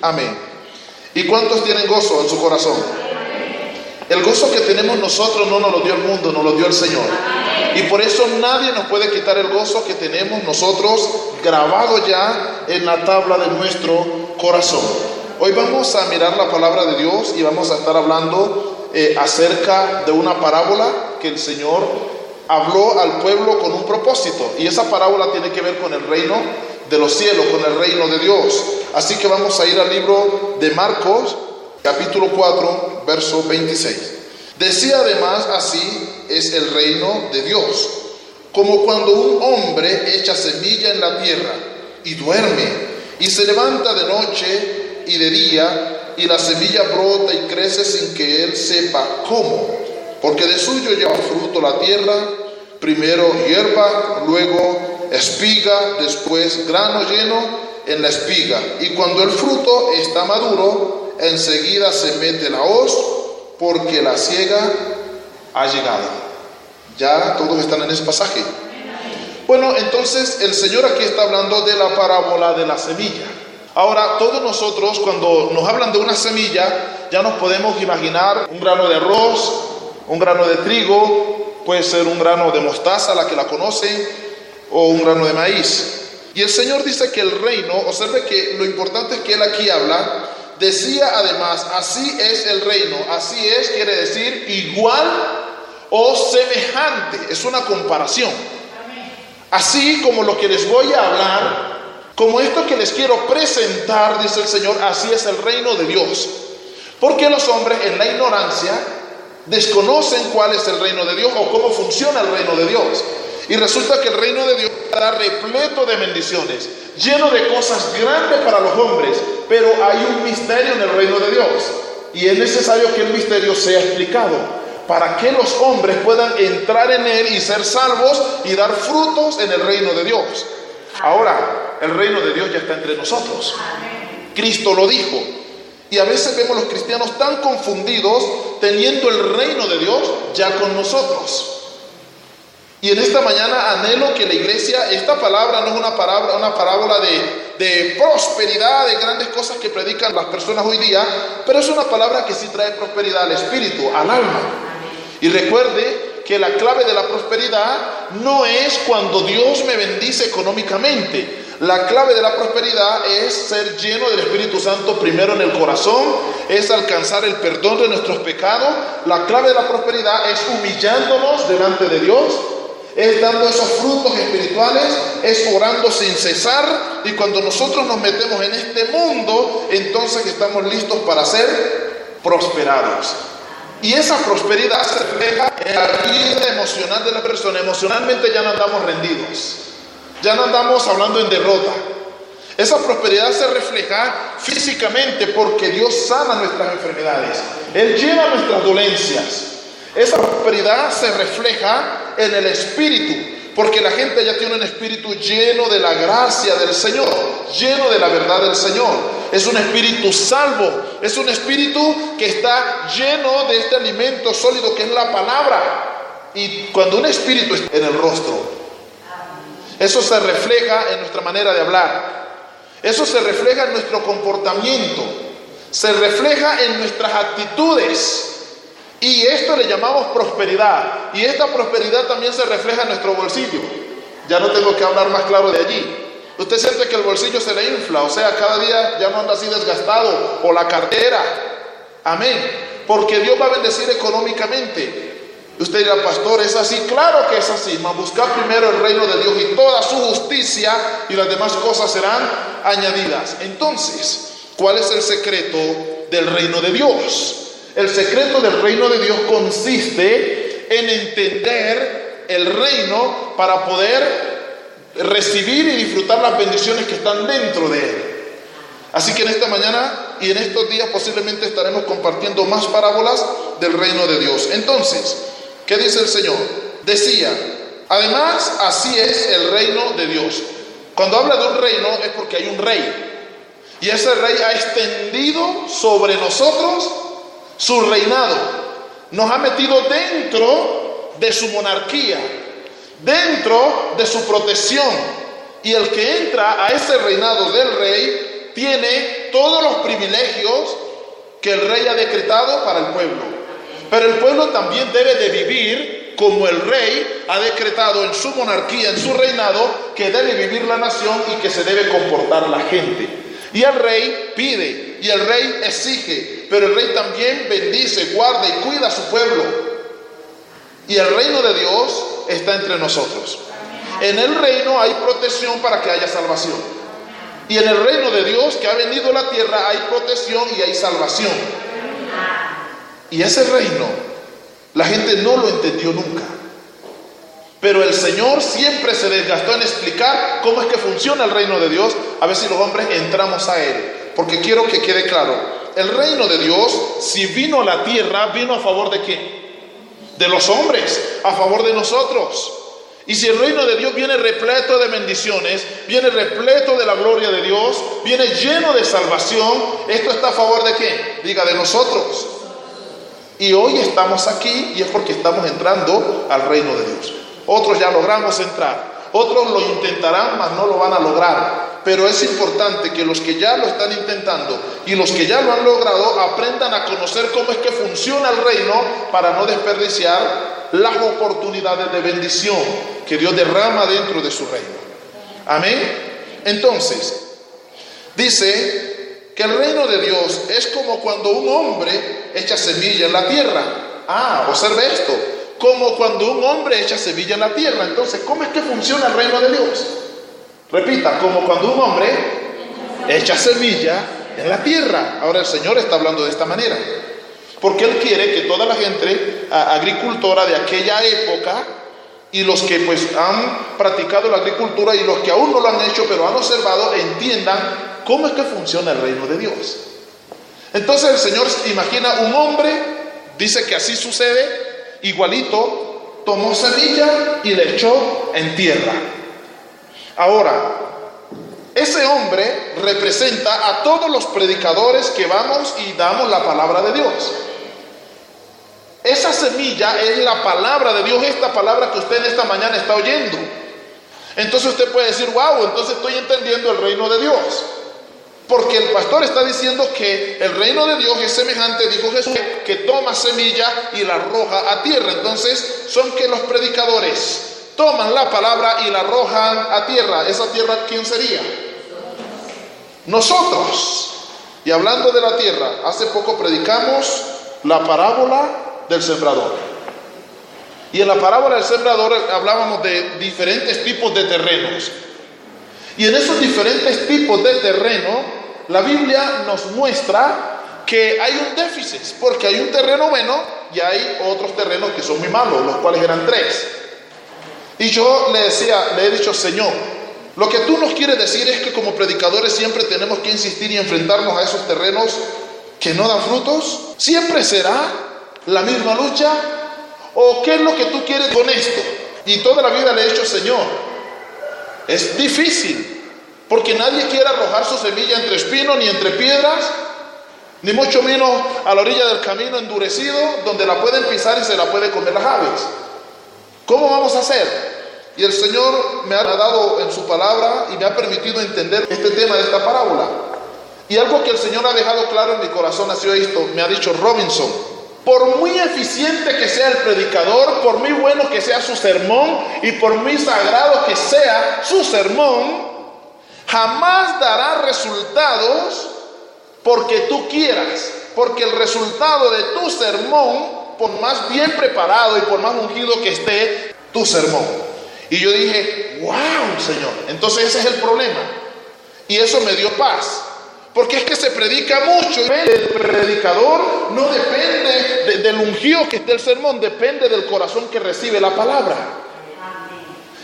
Amén. ¿Y cuántos tienen gozo en su corazón? El gozo que tenemos nosotros no nos lo dio el mundo, nos lo dio el Señor. Y por eso nadie nos puede quitar el gozo que tenemos nosotros grabado ya en la tabla de nuestro corazón. Hoy vamos a mirar la palabra de Dios y vamos a estar hablando acerca de una parábola que el Señor habló al pueblo con un propósito. Y esa parábola tiene que ver con el reino de los cielos, con el reino de Dios. Así que vamos a ir al libro de Marcos, capítulo 4, verso 26. Decía además: así es el reino de Dios, como cuando un hombre echa semilla en la tierra y duerme, y se levanta de noche y de día, y la semilla brota y crece sin que él sepa cómo, porque de suyo lleva fruto la tierra, primero hierba, luego espiga, después grano lleno en la espiga, y cuando el fruto está maduro, enseguida se mete la hoz, porque la siega ha llegado. Ya todos están en ese pasaje. Bueno, entonces el Señor aquí está hablando de la parábola de la semilla. Ahora, todos nosotros cuando nos hablan de una semilla, ya nos podemos imaginar un grano de arroz, un grano de trigo, puede ser un grano de mostaza, la que la conocen, o un grano de maíz. Y el Señor dice que el reino, observe que lo importante es que Él aquí habla. Decía además: así es el reino. Así es quiere decir igual o semejante. Es una comparación. Así como lo que les voy a hablar, como esto que les quiero presentar, dice el Señor, así es el reino de Dios. Porque los hombres en la ignorancia desconocen cuál es el reino de Dios o cómo funciona el reino de Dios. Y resulta que el reino de Dios estará repleto de bendiciones, lleno de cosas grandes para los hombres, pero hay un misterio en el reino de Dios. Y es necesario que el misterio sea explicado para que los hombres puedan entrar en él y ser salvos y dar frutos en el reino de Dios. Ahora, el reino de Dios ya está entre nosotros. Cristo lo dijo. Y a veces vemos los cristianos tan confundidos teniendo el reino de Dios ya con nosotros. Y en esta mañana anhelo que la iglesia, esta palabra no es una parábola de prosperidad, de grandes cosas que predican las personas hoy día, pero es una palabra que sí trae prosperidad al espíritu, al alma. Y recuerde que la clave de la prosperidad no es cuando Dios me bendice económicamente. La clave de la prosperidad es ser lleno del Espíritu Santo primero en el corazón, es alcanzar el perdón de nuestros pecados. La clave de la prosperidad es humillándonos delante de Dios, es dando esos frutos espirituales, es orando sin cesar. Y cuando nosotros nos metemos en este mundo, entonces estamos listos para ser prosperados. Y esa prosperidad se refleja en la vida emocional de la persona. Emocionalmente ya no andamos rendidos, ya no andamos hablando en derrota. Esa prosperidad se refleja físicamente porque Dios sana nuestras enfermedades, Él lleva nuestras dolencias. Esa prosperidad se refleja en el espíritu, porque la gente ya tiene un espíritu lleno de la gracia del Señor, lleno de la verdad del Señor. Es un espíritu salvo, es un espíritu que está lleno de este alimento sólido que es la palabra. Y cuando un espíritu está en el rostro, eso se refleja en nuestra manera de hablar, eso se refleja en nuestro comportamiento, se refleja en nuestras actitudes. Y esto le llamamos prosperidad. Y esta prosperidad también se refleja en nuestro bolsillo. Ya no tengo que hablar más claro de allí. Usted siente que el bolsillo se le infla, o sea, cada día ya no anda así desgastado, o la cartera. Amén. Porque Dios va a bendecir económicamente. Usted dirá: pastor, ¿es así? Claro que es así. Mas buscar primero el reino de Dios y toda su justicia, y las demás cosas serán añadidas. Entonces, ¿cuál es el secreto del reino de Dios? El secreto del reino de Dios consiste en entender el reino para poder recibir y disfrutar las bendiciones que están dentro de él. Así que en esta mañana y en estos días posiblemente estaremos compartiendo más parábolas del reino de Dios. Entonces, ¿qué dice el Señor? Decía: además, así es el reino de Dios. Cuando habla de un reino es porque hay un rey. Y ese rey ha extendido sobre nosotros su reinado, nos ha metido dentro de su monarquía, dentro de su protección. Y el que entra a ese reinado del rey tiene todos los privilegios que el rey ha decretado para el pueblo. Pero el pueblo también debe de vivir como el rey ha decretado en su monarquía, en su reinado, que debe vivir la nación y que se debe comportar la gente. Y el rey pide, y el rey exige, pero el rey también bendice, guarda y cuida a su pueblo. Y el reino de Dios está entre nosotros. En el reino hay protección para que haya salvación. Y en el reino de Dios que ha venido a la tierra hay protección y hay salvación. Y ese reino, la gente no lo entendió nunca. Pero el Señor siempre se desgastó en explicar cómo es que funciona el reino de Dios. A ver si los hombres entramos a él. Porque quiero que quede claro. El reino de Dios, si vino a la tierra, vino a favor de ¿quién? De los hombres, a favor de nosotros. Y si el reino de Dios viene repleto de bendiciones, viene repleto de la gloria de Dios, viene lleno de salvación, esto está a favor de ¿qué? Diga, de nosotros. Y hoy estamos aquí y es porque estamos entrando al reino de Dios. Otros ya logramos entrar, otros lo intentarán, mas no lo van a lograr. Pero es importante que los que ya lo están intentando y los que ya lo han logrado aprendan a conocer cómo es que funciona el reino para no desperdiciar las oportunidades de bendición que Dios derrama dentro de su reino. Amén. Entonces, dice que el reino de Dios es como cuando un hombre echa semilla en la tierra. Observe esto. Como cuando un hombre echa semilla en la tierra. Entonces, ¿cómo es que funciona el reino de Dios? Repita, como cuando un hombre echa semilla en la tierra. Ahora el Señor está hablando de esta manera. Porque Él quiere que toda la gente agricultora de aquella época y los que pues han practicado la agricultura y los que aún no lo han hecho pero han observado, entiendan cómo es que funciona el reino de Dios. Entonces el Señor imagina un hombre, dice que así sucede, igualito, tomó semilla y le echó en tierra. Ahora, ese hombre representa a todos los predicadores que vamos y damos la palabra de Dios. Esa semilla es la palabra de Dios, esta palabra que usted en esta mañana está oyendo. Entonces usted puede decir, wow, entonces estoy entendiendo el reino de Dios. Porque el pastor está diciendo que el reino de Dios es semejante, dijo Jesús, que toma semilla y la arroja a tierra. Entonces son que los predicadores toman la palabra y la arrojan a tierra. ¿Esa tierra quién sería? Nosotros. Y hablando de la tierra, hace poco predicamos la parábola del sembrador. Y en la parábola del sembrador hablábamos de diferentes tipos de terrenos. Y en esos diferentes tipos de terreno, la Biblia nos muestra que hay un déficit, porque hay un terreno bueno y hay otros terrenos que son muy malos, los cuales eran 3. Y yo le he dicho, Señor, lo que tú nos quieres decir es que como predicadores siempre tenemos que insistir y enfrentarnos a esos terrenos que no dan frutos. ¿Siempre será la misma lucha? ¿O qué es lo que tú quieres con esto? Y toda la vida le he dicho, Señor, es difícil, porque nadie quiere arrojar su semilla entre espinos ni entre piedras, ni mucho menos a la orilla del camino endurecido, donde la pueden pisar y se la puede comer las aves. ¿Cómo vamos a hacer? Y el Señor me ha dado en su palabra y me ha permitido entender este tema de esta parábola. Y algo que el Señor ha dejado claro en mi corazón ha sido esto. Me ha dicho, Robinson, por muy eficiente que sea el predicador, por muy bueno que sea su sermón y por muy sagrado que sea su sermón, jamás dará resultados porque tú quieras. Porque el resultado de tu sermón, por más bien preparado y por más ungido que esté tu sermón. Y yo dije, wow, Señor, entonces ese es el problema. Y eso me dio paz. Porque es que se predica mucho. El predicador no depende del ungido que esté el sermón, depende del corazón que recibe la palabra.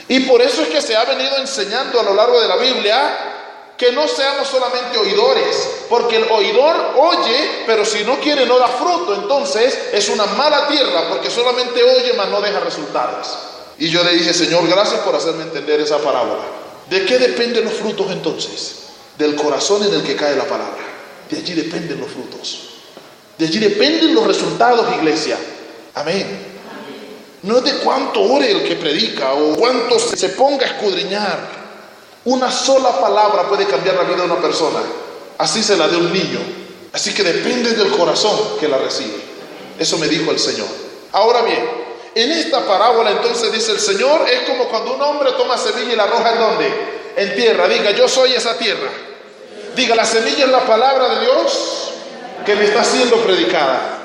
Y por eso es que se ha venido enseñando a lo largo de la Biblia que no seamos solamente oidores, porque el oidor oye, pero si no quiere no da fruto. Entonces es una mala tierra, porque solamente oye, mas no deja resultados. Y yo le dije, Señor, gracias por hacerme entender esa parábola. ¿De qué dependen los frutos entonces? Del corazón en el que cae la palabra. De allí dependen los frutos. De allí dependen los resultados, iglesia. Amén. No es de cuánto ore el que predica o cuánto se ponga a escudriñar. Una sola palabra puede cambiar la vida de una persona. así se la dé un niño. Así que depende del corazón que la recibe. Eso me dijo el Señor. Ahora bien, en esta parábola entonces dice el Señor, es como cuando un hombre toma semilla y la arroja ¿en dónde? En tierra. Diga, yo soy esa tierra. Diga, la semilla es la palabra de Dios que me está siendo predicada.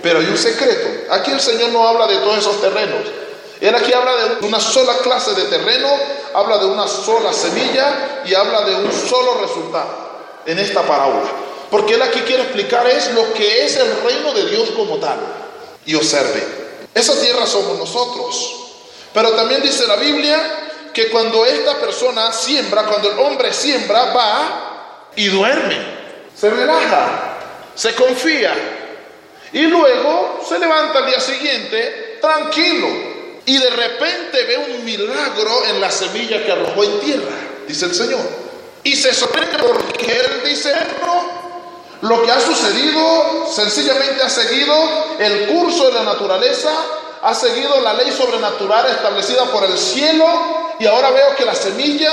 Pero hay un secreto. Aquí el Señor no habla de todos esos terrenos. Él aquí habla de una sola clase de terreno, habla de una sola semilla y habla de un solo resultado en esta parábola. Porque Él aquí quiere explicar es lo que es el reino de Dios como tal. Y observe, esa tierra somos nosotros. Pero también dice la Biblia que cuando esta persona siembra, cuando el hombre siembra, va y duerme, se relaja, se confía. Y luego se levanta al día siguiente tranquilo. Y de repente ve un milagro en la semilla que arrojó en tierra, dice el Señor. Y se sorprende porque Él dice, no, lo que ha sucedido sencillamente ha seguido el curso de la naturaleza, ha seguido la ley sobrenatural establecida por el cielo, y ahora veo que la semilla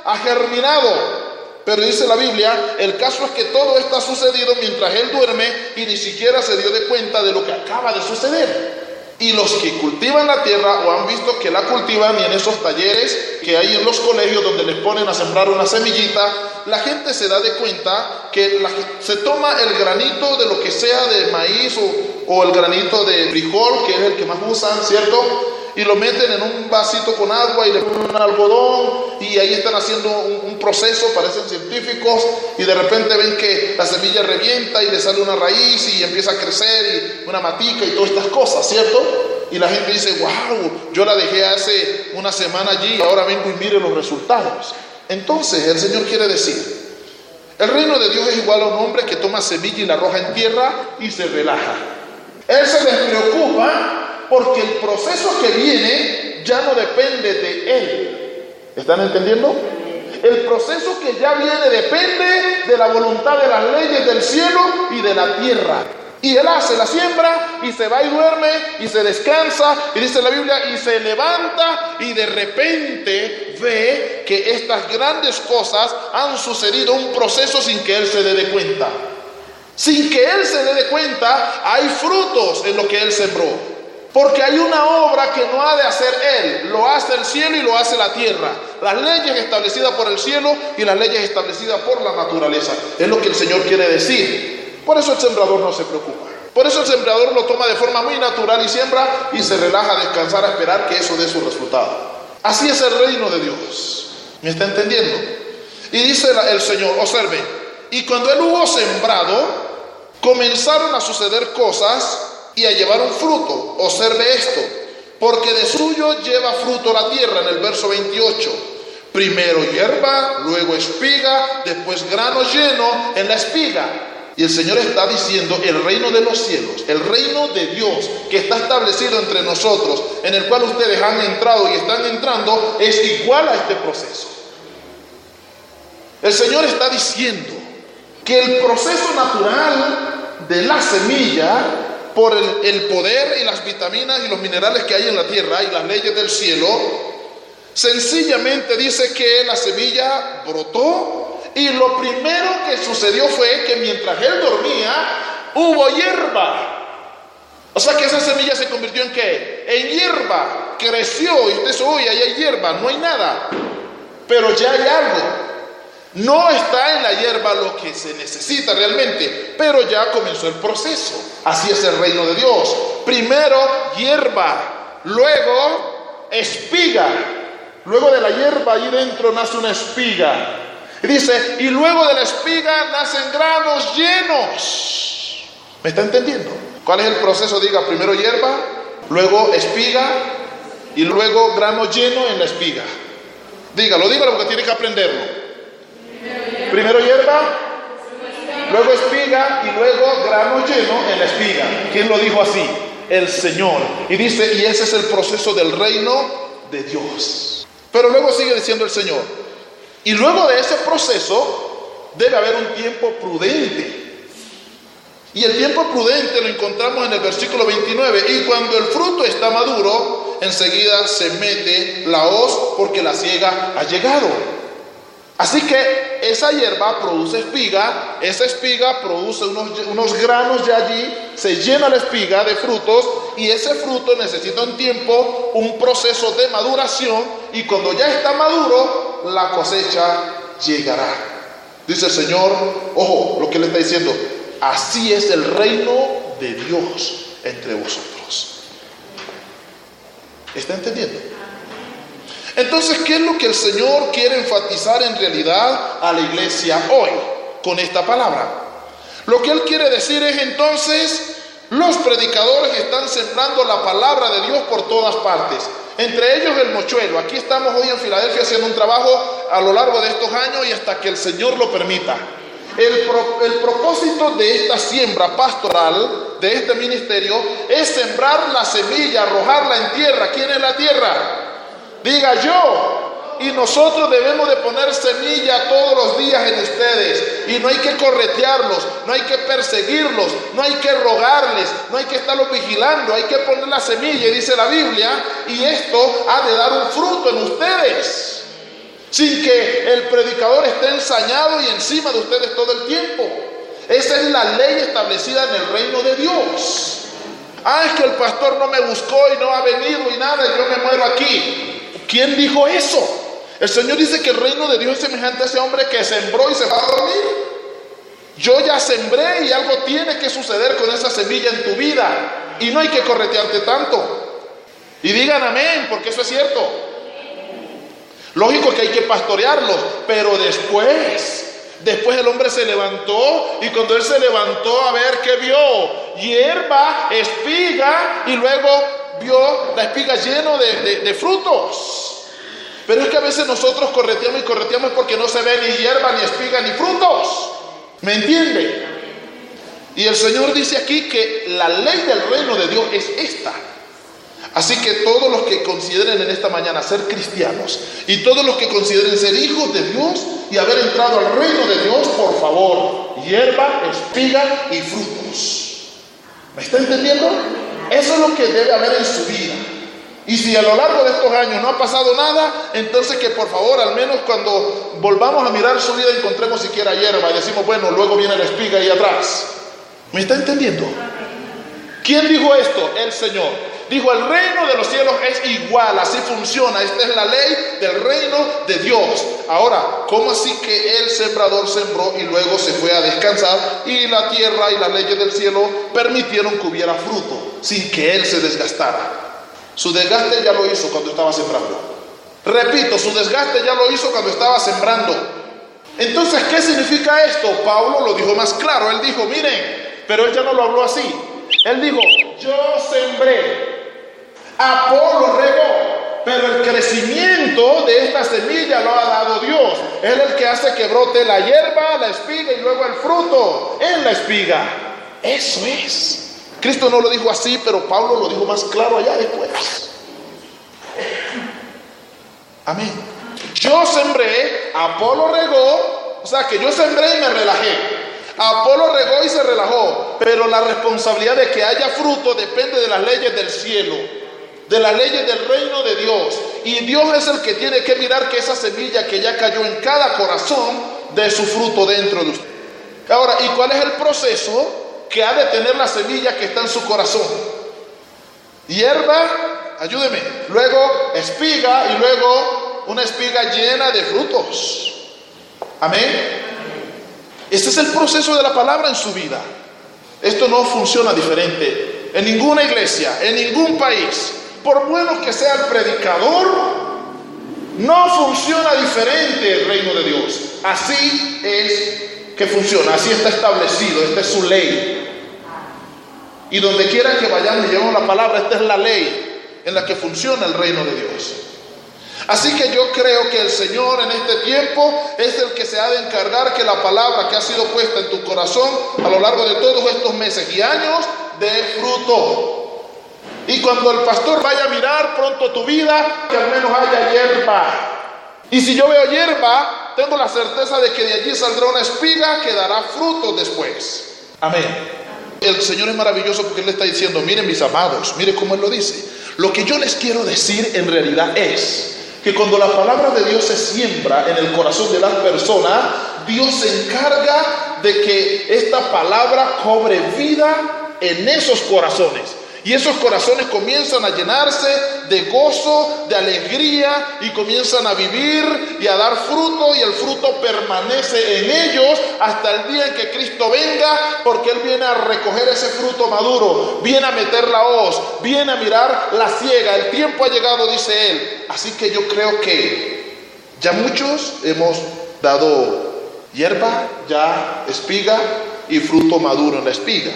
ha germinado. Pero dice la Biblia, el caso es que todo esto ha sucedido mientras él duerme y ni siquiera se dio de cuenta de lo que acaba de suceder. Y los que cultivan la tierra o han visto que la cultivan, y en esos talleres que hay en los colegios donde les ponen a sembrar una semillita, la gente se da de cuenta que se toma el granito de lo que sea de maíz o el granito de frijol, que es el que más usan, ¿cierto? Y lo meten en un vasito con agua y le ponen un algodón y ahí están haciendo un proceso, parecen científicos, y de repente ven que la semilla revienta y le sale una raíz y empieza a crecer y una matica y todas estas cosas, ¿cierto? Y la gente dice, wow, yo la dejé hace una semana allí y ahora vengo y mire los resultados. Entonces el Señor quiere decir, el reino de Dios es igual a un hombre que toma semilla y la arroja en tierra y se relaja. Él se despreocupa porque el proceso que viene ya no depende de él. ¿Están entendiendo? El proceso que ya viene depende de la voluntad de las leyes del cielo y de la tierra. Y él hace la siembra y se va y duerme y se descansa, y dice la Biblia, y se levanta y de repente ve que estas grandes cosas han sucedido, un proceso sin que él se dé de cuenta. Sin que él se dé de cuenta, hay frutos en lo que él sembró. Porque hay una obra que no ha de hacer él, lo hace el cielo y lo hace la tierra. Las leyes establecidas por el cielo y las leyes establecidas por la naturaleza. Es lo que el Señor quiere decir. Por eso el sembrador no se preocupa. Por eso el sembrador lo toma de forma muy natural y siembra y se relaja a descansar, a esperar que eso dé su resultado. Así es el reino de Dios. ¿Me está entendiendo? Y dice el Señor, observe, y cuando él hubo sembrado, comenzaron a suceder cosas y a llevar un fruto. Observe esto, porque de suyo lleva fruto la tierra, en el verso 28. Primero hierba, luego espiga, después grano lleno en la espiga. Y el Señor está diciendo, el reino de los cielos, el reino de Dios que está establecido entre nosotros, en el cual ustedes han entrado y están entrando, es igual a este proceso. El Señor está diciendo que el proceso natural de la semilla, por el poder y las vitaminas y los minerales que hay en la tierra y las leyes del cielo, sencillamente dice que la semilla brotó, y lo primero que sucedió fue que mientras él dormía hubo hierba. O sea que esa semilla se convirtió ¿en qué? En hierba. Creció y usted dice, uy, ahí hay hierba. No hay nada, pero ya hay algo. No está en la hierba lo que se necesita realmente, pero ya comenzó el proceso. Así es el reino de Dios. Primero hierba, luego espiga. Luego de la hierba ahí dentro nace una espiga. Y dice, y luego de la espiga nacen granos llenos. ¿Me está entendiendo? ¿Cuál es el proceso? Diga, primero hierba, luego espiga y luego grano lleno en la espiga. Dígalo porque tiene que aprenderlo. Primero hierba, luego espiga y luego grano lleno en la espiga. ¿Quién lo dijo así? El Señor. Y dice, y ese es el proceso del reino de Dios. Pero luego sigue diciendo el Señor, y luego de ese proceso debe haber un tiempo prudente. Y el tiempo prudente lo encontramos en el versículo 29. Y cuando el fruto está maduro, enseguida se mete la hoz, porque la siega ha llegado. Así que esa hierba produce espiga, esa espiga produce unos granos de allí, se llena la espiga de frutos y ese fruto necesita un tiempo, un proceso de maduración y cuando ya está maduro, la cosecha llegará. Dice el Señor, ojo, lo que le está diciendo, así es el reino de Dios entre vosotros. ¿Está entendiendo? Entonces, ¿qué es lo que el Señor quiere enfatizar en realidad a la iglesia hoy con esta palabra? Lo que Él quiere decir es entonces, los predicadores están sembrando la palabra de Dios por todas partes. Entre ellos el mochuelo. Aquí estamos hoy en Filadelfia haciendo un trabajo a lo largo de estos años y hasta que el Señor lo permita. El propósito de esta siembra pastoral, de este ministerio, es sembrar la semilla, arrojarla en tierra. ¿Quién es la tierra? Diga yo. Y nosotros debemos de poner semilla todos los días en ustedes. Y no hay que corretearlos, no hay que perseguirlos, no hay que rogarles, no hay que estarlos vigilando. Hay que poner la semilla, dice la Biblia, y esto ha de dar un fruto en ustedes. Sin que el predicador esté ensañado y encima de ustedes todo el tiempo. Esa es la ley establecida en el reino de Dios. Es que el pastor no me buscó y no ha venido y nada, y yo me muero aquí. ¿Quién dijo eso? El Señor dice que el reino de Dios es semejante a ese hombre que sembró y se va a dormir. Yo ya sembré y algo tiene que suceder con esa semilla en tu vida. Y no hay que corretearte tanto. Y digan amén, porque eso es cierto. Lógico que hay que pastorearlos, pero después el hombre se levantó y cuando él se levantó a ver qué vio, hierba, espiga y luego vio la espiga lleno de frutos. Pero es que a veces nosotros correteamos porque no se ve ni hierba, ni espiga, ni frutos. ¿Me entiende? Y el Señor dice aquí que la ley del reino de Dios es esta. Así que todos los que consideren en esta mañana ser cristianos y todos los que consideren ser hijos de Dios y haber entrado al reino de Dios, por favor, hierba, espiga y frutos. ¿Me está entendiendo? Eso es lo que debe haber en su vida. Y si a lo largo de estos años no ha pasado nada, entonces que por favor, al menos cuando volvamos a mirar su vida, encontremos siquiera hierba y decimos, bueno, luego viene la espiga ahí atrás. ¿Me está entendiendo? ¿Quién dijo esto? El Señor. Dijo, el reino de los cielos es igual, así funciona. Esta es la ley del reino de Dios. Ahora, ¿cómo así que el sembrador sembró y luego se fue a descansar y la tierra y las leyes del cielo permitieron que hubiera fruto sin que él se desgastara? Su desgaste ya lo hizo cuando estaba sembrando. Repito, su desgaste ya lo hizo cuando estaba sembrando. Entonces, ¿qué significa esto? Pablo lo dijo más claro. Él dijo, miren, pero él ya no lo habló así. Él dijo, yo sembré, Apolo regó, pero el crecimiento de esta semilla lo ha dado Dios. Él es el que hace que brote la hierba, la espiga y luego el fruto en la espiga. Eso es. Cristo no lo dijo así, pero Pablo lo dijo más claro allá después. Amén. Yo sembré, Apolo regó, o sea que yo sembré y me relajé. Apolo regó y se relajó, pero la responsabilidad de que haya fruto depende de las leyes del cielo, de las leyes del reino de Dios. Y Dios es el que tiene que mirar que esa semilla que ya cayó en cada corazón dé su fruto dentro de usted. Ahora, ¿y cuál es el proceso que ha de tener la semilla que está en su corazón? Hierba, ayúdeme, luego espiga y luego una espiga llena de frutos. Amén. Este es el proceso de la palabra en su vida. Esto no funciona diferente en ninguna iglesia, en ningún país. Por bueno que sea el predicador, no funciona diferente el reino de Dios. Así es que funciona, así está establecido, esta es su ley. Y donde quiera que vayamos y llevemos la palabra, esta es la ley en la que funciona el reino de Dios. Así que yo creo que el Señor en este tiempo es el que se ha de encargar que la palabra que ha sido puesta en tu corazón a lo largo de todos estos meses y años dé fruto. Y cuando el pastor vaya a mirar pronto tu vida, que al menos haya hierba. Y si yo veo hierba, tengo la certeza de que de allí saldrá una espiga que dará frutos después. Amén. El Señor es maravilloso porque Él le está diciendo, miren mis amados, miren cómo Él lo dice. Lo que yo les quiero decir en realidad es que cuando la palabra de Dios se siembra en el corazón de las personas, Dios se encarga de que esta palabra cobre vida en esos corazones. Y esos corazones comienzan a llenarse de gozo, de alegría, y comienzan a vivir y a dar fruto, y el fruto permanece en ellos hasta el día en que Cristo venga, porque Él viene a recoger ese fruto maduro, viene a meter la hoz, viene a mirar la siega. El tiempo ha llegado, dice Él. Así que yo creo que ya muchos hemos dado hierba, ya espiga y fruto maduro en la espiga.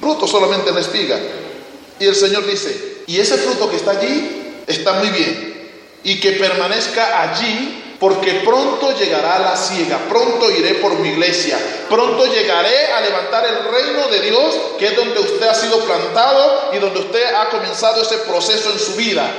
Fruto solamente en la espiga. Y el Señor dice, y ese fruto que está allí está muy bien, y que permanezca allí, porque pronto llegará la siega, pronto iré por mi iglesia, pronto llegaré a levantar el reino de Dios, que es donde usted ha sido plantado y donde usted ha comenzado ese proceso en su vida.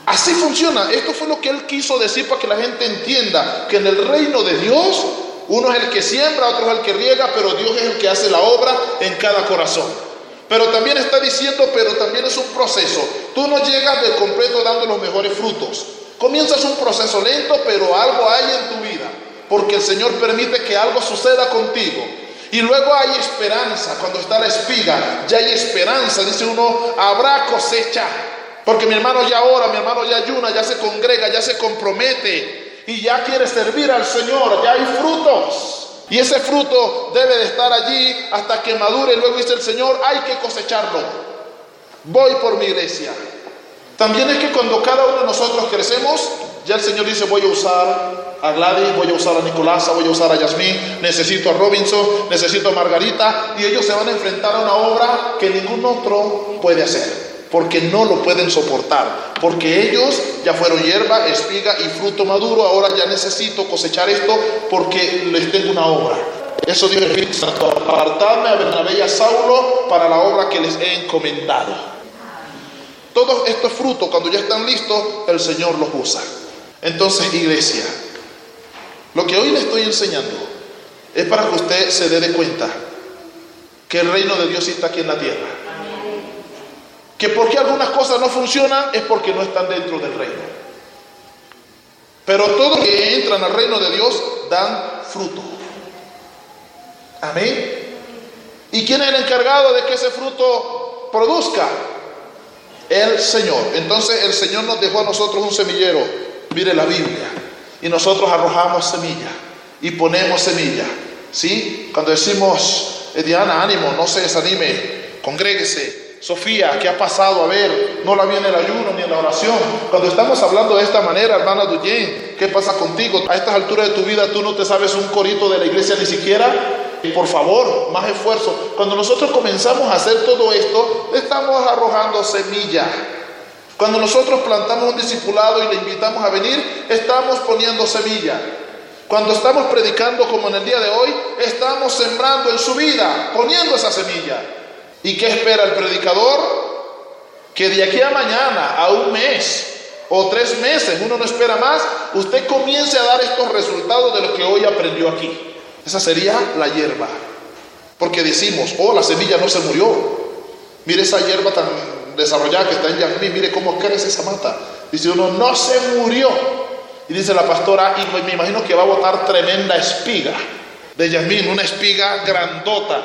Así funciona. Esto fue lo que Él quiso decir para que la gente entienda que en el reino de Dios, uno es el que siembra, otro es el que riega, pero Dios es el que hace la obra en cada corazón. Pero también está diciendo, pero también es un proceso. Tú no llegas de completo dando los mejores frutos. Comienzas un proceso lento, pero algo hay en tu vida, porque el Señor permite que algo suceda contigo. Y luego hay esperanza. Cuando está la espiga, ya hay esperanza. Dice uno, habrá cosecha. Porque mi hermano ya ora, mi hermano ya ayuna, ya se congrega, ya se compromete y ya quiere servir al Señor. Ya hay frutos. Y ese fruto debe de estar allí hasta que madure. Luego dice el Señor, hay que cosecharlo. Voy por mi iglesia. También es que cuando cada uno de nosotros crecemos, ya el Señor dice, voy a usar a Gladys, voy a usar a Nicolasa, voy a usar a Yasmín, necesito a Robinson, necesito a Margarita. Y ellos se van a enfrentar a una obra que ningún otro puede hacer, porque no lo pueden soportar, porque ellos ya fueron hierba, espiga y fruto maduro. Ahora ya necesito cosechar esto porque les tengo una obra. Eso dijo el Espíritu Santo, apartadme a Bernabé y a Saulo para la obra que les he encomendado. Todos estos frutos, cuando ya están listos, el Señor los usa. Entonces, iglesia, lo que hoy le estoy enseñando es para que usted se dé de cuenta que el reino de Dios está aquí en la tierra. Que porque algunas cosas no funcionan es porque no están dentro del reino. Pero todos los que entran al reino de Dios dan fruto. Amén. ¿Y quién es el encargado de que ese fruto produzca? El Señor. Entonces el Señor nos dejó a nosotros un semillero. Mire la Biblia. Y nosotros arrojamos semilla y ponemos semilla. ¿Sí? Cuando decimos, Diana, ánimo, no se desanime, congréguese. Sofía, ¿qué ha pasado? A ver, no la vi en el ayuno ni en la oración. Cuando estamos hablando de esta manera, hermana Duyen, ¿qué pasa contigo? A estas alturas de tu vida tú no te sabes un corito de la iglesia ni siquiera. Por favor, más esfuerzo. Cuando nosotros comenzamos a hacer todo esto, estamos arrojando semilla. Cuando nosotros plantamos un discipulado y le invitamos a venir, estamos poniendo semilla. Cuando estamos predicando como en el día de hoy, estamos sembrando en su vida, poniendo esa semilla. ¿Y qué espera el predicador? Que de aquí a mañana, a un mes o 3 meses, uno no espera más, usted comience a dar estos resultados de lo que hoy aprendió aquí. Esa sería la hierba. Porque decimos, oh, la semilla no se murió. Mire esa hierba tan desarrollada que está en Yasmín, mire cómo crece esa mata. Dice uno, no se murió. Y dice la pastora, y me imagino que va a botar tremenda espiga de Yasmín, una espiga grandota.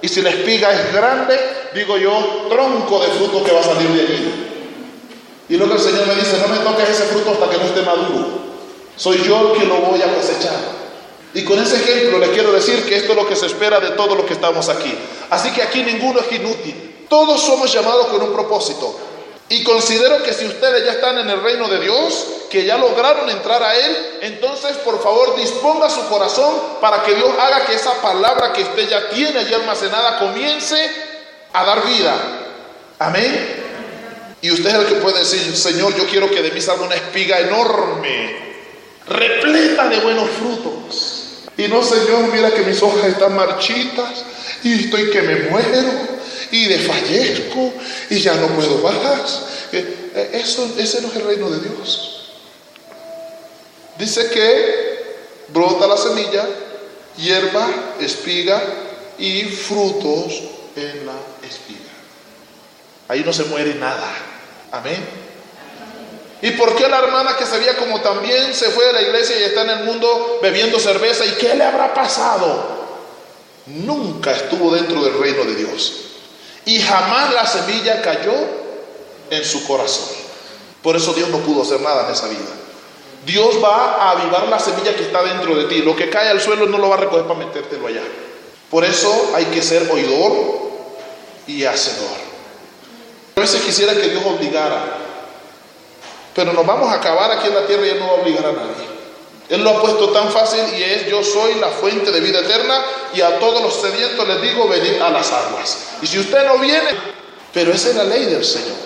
Y si la espiga es grande, digo yo, tronco de fruto que va a salir de allí. Y lo que el Señor me dice, no me toques ese fruto hasta que no esté maduro. Soy yo el que lo voy a cosechar. Y con ese ejemplo le quiero decir que esto es lo que se espera de todos los que estamos aquí. Así que aquí ninguno es inútil. Todos somos llamados con un propósito. Y considero que si ustedes ya están en el reino de Dios, que ya lograron entrar a Él, entonces por favor disponga su corazón para que Dios haga que esa palabra que usted ya tiene allí almacenada comience a dar vida. Amén. Y usted es el que puede decir, Señor, yo quiero que de mí salga una espiga enorme, repleta de buenos frutos. Y no, Señor, mira que mis hojas están marchitas y estoy que me muero y desfallezco y ya no puedo más. Ese no es el reino de Dios. Dice que brota la semilla, hierba, espiga y frutos en la espiga. Ahí no se muere nada. Amén. ¿Y por qué la hermana que se veía como también se fue de la iglesia y está en el mundo bebiendo cerveza? ¿Y qué le habrá pasado? Nunca estuvo dentro del reino de Dios. Y jamás la semilla cayó en su corazón. Por eso Dios no pudo hacer nada en esa vida. Dios va a avivar la semilla que está dentro de ti. Lo que cae al suelo no lo va a recoger para metértelo allá. Por eso hay que ser oidor y hacedor. A veces quisiera que Dios obligara, pero nos vamos a acabar aquí en la tierra y Él no va a obligar a nadie. Él lo ha puesto tan fácil y es: yo soy la fuente de vida eterna y a todos los sedientos les digo, venid a las aguas. Y si usted no viene, pero esa es la ley del Señor.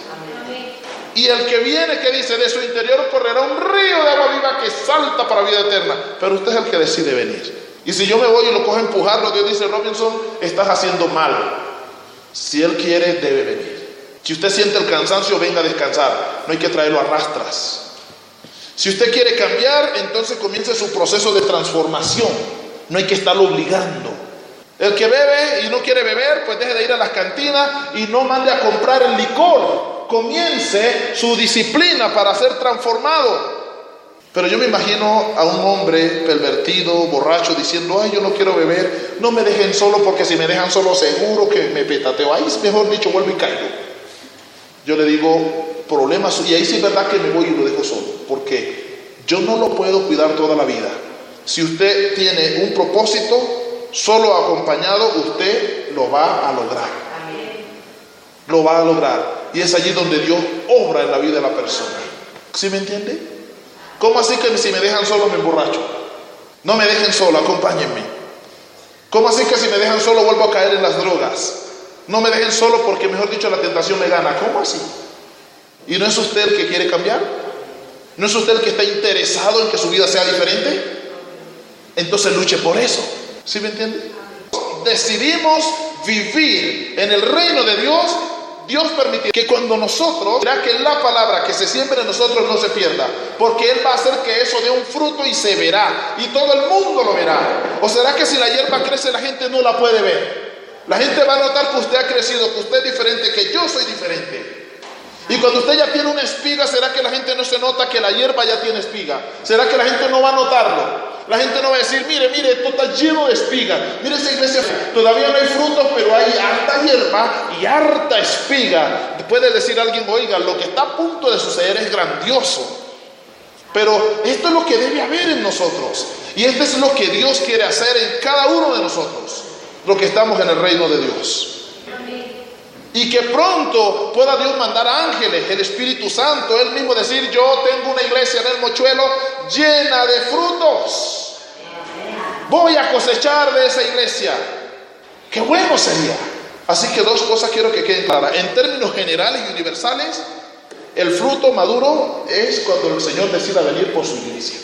Y el que viene, que dice, de su interior correrá un río de agua viva que salta para vida eterna. Pero usted es el que decide venir. Y si yo me voy y lo cojo a empujarlo, Dios dice: Robinson, estás haciendo mal. Si Él quiere, debe venir. Si usted siente el cansancio, venga a descansar. No hay que traerlo a rastras. Si usted quiere cambiar, entonces comience su proceso de transformación. No hay que estarlo obligando. El que bebe y no quiere beber, pues deje de ir a las cantinas y no mande a comprar el licor. Comience su disciplina para ser transformado. Pero yo me imagino a un hombre pervertido, borracho, diciendo: ay, yo no quiero beber, no me dejen solo, porque si me dejan solo seguro que me petateo. Ahí, mejor dicho, vuelvo y caigo. Yo le digo: problemas, y ahí sí es verdad que me voy y lo dejo solo, porque yo no lo puedo cuidar toda la vida. Si usted tiene un propósito, solo acompañado usted lo va a lograr. Lo va a lograr. Y es allí donde Dios obra en la vida de la persona. ¿Sí me entiende? ¿Cómo así que si me dejan solo me emborracho? No me dejen solo, acompáñenme. ¿Cómo así que si me dejan solo vuelvo a caer en las drogas? No me dejen solo porque, mejor dicho, la tentación me gana. ¿Cómo así? ¿Y no es usted el que quiere cambiar? ¿No es usted el que está interesado en que su vida sea diferente? Entonces luche por eso. ¿Sí me entiende? Decidimos vivir en el reino de Dios. Dios permite que cuando nosotros, verá que la palabra que se siembra en nosotros no se pierda, porque Él va a hacer que eso dé un fruto y se verá, y todo el mundo lo verá. ¿O será que si la hierba crece la gente no la puede ver? La gente va a notar que usted ha crecido, que usted es diferente, que yo soy diferente. Y cuando usted ya tiene una espiga, ¿será que la gente no se nota que la hierba ya tiene espiga? ¿Será que la gente no va a notarlo? La gente no va a decir: mire, esto está lleno de espigas. Mire esa iglesia, todavía no hay frutos, pero hay harta hierba y harta espiga. Puede decir alguien: oiga, lo que está a punto de suceder es grandioso. Pero esto es lo que debe haber en nosotros. Y esto es lo que Dios quiere hacer en cada uno de nosotros, los que estamos en el reino de Dios. Y que pronto pueda Dios mandar ángeles, el Espíritu Santo, Él mismo decir: yo tengo una iglesia en el Mochuelo llena de frutos. Voy a cosechar de esa iglesia. ¡Qué bueno sería! Así que dos cosas quiero que queden claras. En términos generales y universales, el fruto maduro es cuando el Señor decida venir por su iglesia.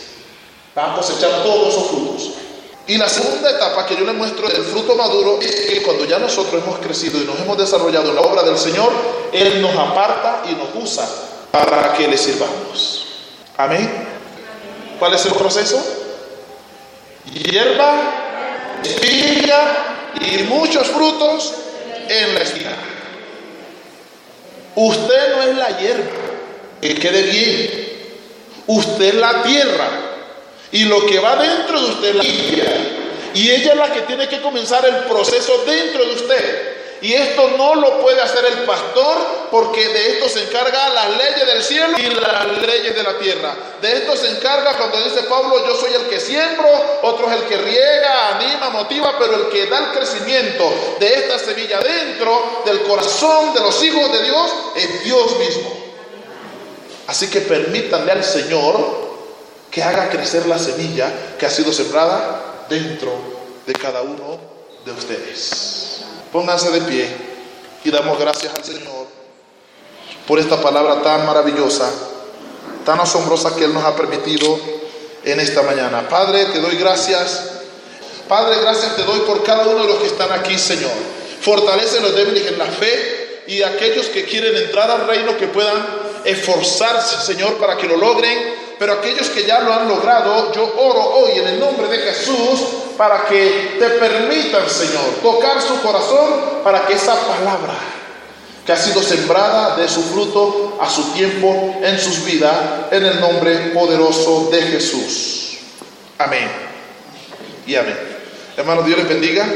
Va a cosechar todos esos frutos. Y la segunda etapa que yo le muestro del fruto maduro es que cuando ya nosotros hemos crecido y nos hemos desarrollado en la obra del Señor, Él nos aparta y nos usa para que le sirvamos. Amén. ¿Cuál es el proceso? Hierba, espiga y muchos frutos en la espiga. Usted no es la hierba, que quede bien. Usted es la tierra. Y lo que va dentro de usted es la Biblia. Y ella es la que tiene que comenzar el proceso dentro de usted. Y esto no lo puede hacer el pastor, porque de esto se encarga las leyes del cielo y las leyes de la tierra. De esto se encarga cuando dice Pablo: yo soy el que siembro, otro es el que riega, anima, motiva, pero el que da el crecimiento de esta semilla dentro del corazón de los hijos de Dios es Dios mismo. Así que permítanle al Señor que haga crecer la semilla que ha sido sembrada dentro de cada uno de ustedes. Pónganse de pie y damos gracias al Señor por esta palabra tan maravillosa, tan asombrosa que Él nos ha permitido en esta mañana. Padre, te doy gracias. Padre, gracias te doy por cada uno de los que están aquí, Señor. Fortalece a los débiles en la fe, y aquellos que quieren entrar al reino que puedan esforzarse, Señor, para que lo logren. Pero aquellos que ya lo han logrado, yo oro hoy en el nombre de Jesús para que te permitan, Señor, tocar su corazón, para que esa palabra que ha sido sembrada, dé su fruto a su tiempo en sus vidas, en el nombre poderoso de Jesús. Amén y amén. Hermanos, Dios les bendiga.